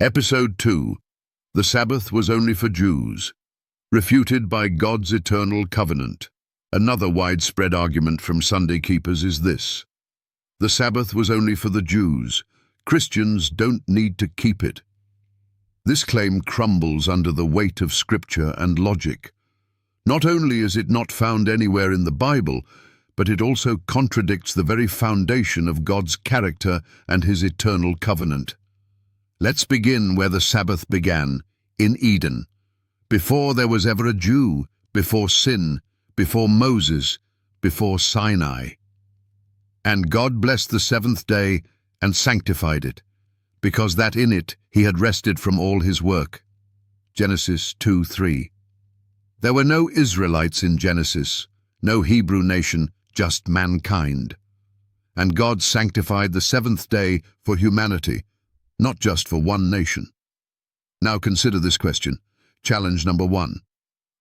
Episode 2. The Sabbath was only for Jews. Refuted by God's eternal covenant. Another widespread argument from Sunday keepers is this: the Sabbath was only for the Jews. Christians don't need to keep it. This claim crumbles under the weight of Scripture and logic. Not only is it not found anywhere in the Bible, but it also contradicts the very foundation of God's character and His eternal covenant. Let's begin where the Sabbath began, in Eden. Before there was ever a Jew, before sin, before Moses, before Sinai. And God blessed the seventh day and sanctified it, because that in it He had rested from all His work. Genesis 2:3. There were no Israelites in Genesis, no Hebrew nation, just mankind. And God sanctified the seventh day for humanity, not just for one nation. Now consider this question. Challenge number 1.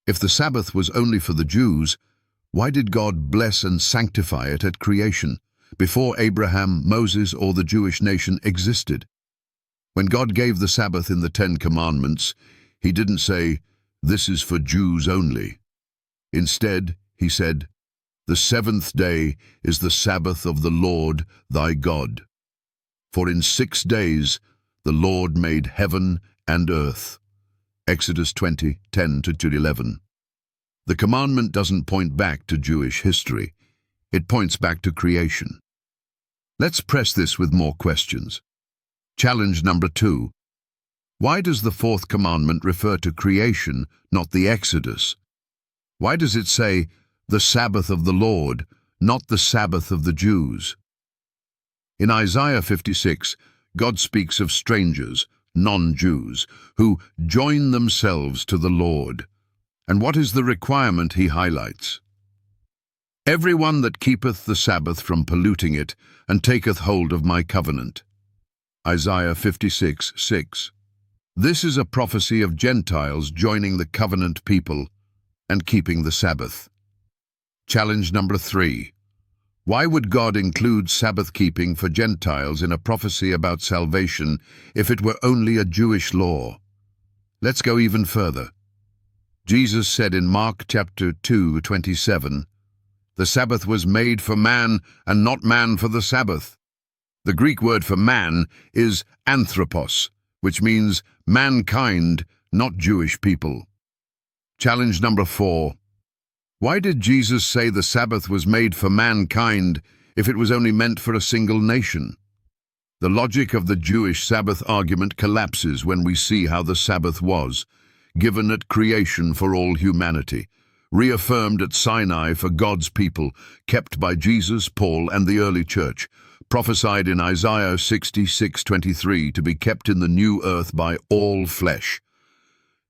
If the Sabbath was only for the Jews, why did God bless and sanctify it at creation, before Abraham, Moses, or the Jewish nation existed? When God gave the Sabbath in the 10 Commandments, He didn't say, "This is for Jews only." Instead, He said, "The seventh day is the Sabbath of the Lord thy God. For in 6 days the Lord made heaven and earth." Exodus 20:10-11. The commandment doesn't point back to Jewish history. It points back to creation. Let's press this with more questions. Challenge number 2. Why does the 4th commandment refer to creation, not the Exodus? Why does it say, "the Sabbath of the Lord," not the Sabbath of the Jews? In Isaiah 56, God speaks of strangers, non-Jews, who join themselves to the Lord. And what is the requirement He highlights? "Everyone that keepeth the Sabbath from polluting it, and taketh hold of my covenant." Isaiah 56:6. This is a prophecy of Gentiles joining the covenant people and keeping the Sabbath. Challenge number 3. Why would God include Sabbath keeping for Gentiles in a prophecy about salvation if it were only a Jewish law? Let's go even further. Jesus said in Mark chapter 2:27, "The Sabbath was made for man, and not man for the Sabbath." The Greek word for man is anthropos, which means mankind, not Jewish people. Challenge number 4. Why did Jesus say the Sabbath was made for mankind if it was only meant for a single nation? The logic of the Jewish Sabbath argument collapses when we see how the Sabbath was given at creation for all humanity, reaffirmed at Sinai for God's people, kept by Jesus, Paul, and the early church, prophesied in Isaiah 66:23 to be kept in the new earth by all flesh.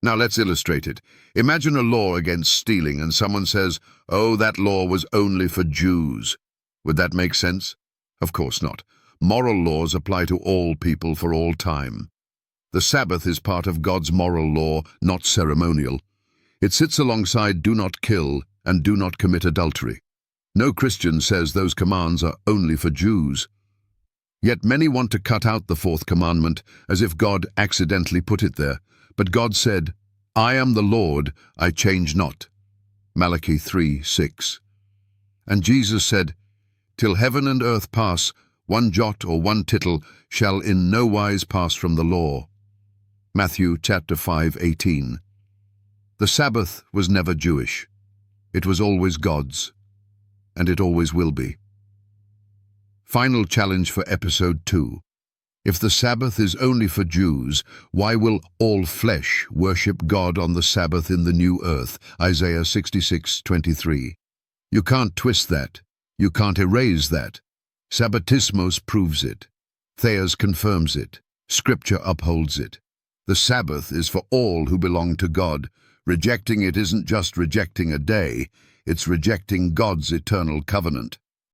Now let's illustrate it. Imagine a law against stealing and someone says, "Oh, that law was only for Jews." Would that make sense? Of course not. Moral laws apply to all people for all time. The Sabbath is part of God's moral law, not ceremonial. It sits alongside "do not kill" and "do not commit adultery." No Christian says those commands are only for Jews. Yet many want to cut out the 4th commandment as if God accidentally put it there. But God said, "I am the Lord, I change not." Malachi 3:6. And Jesus said, "Till heaven and earth pass, one jot or one tittle shall in no wise pass from the law." Matthew chapter 5:18. The Sabbath was never Jewish. It was always God's, and it always will be. Final challenge for episode 2. If the Sabbath is only for Jews, why will all flesh worship God on the Sabbath in the new earth? Isaiah 66:23. You can't twist that. You can't erase that. Sabbatismos proves it. Thayers confirms it. Scripture upholds it. The Sabbath is for all who belong to God. Rejecting it isn't just rejecting a day, it's rejecting God's eternal covenant.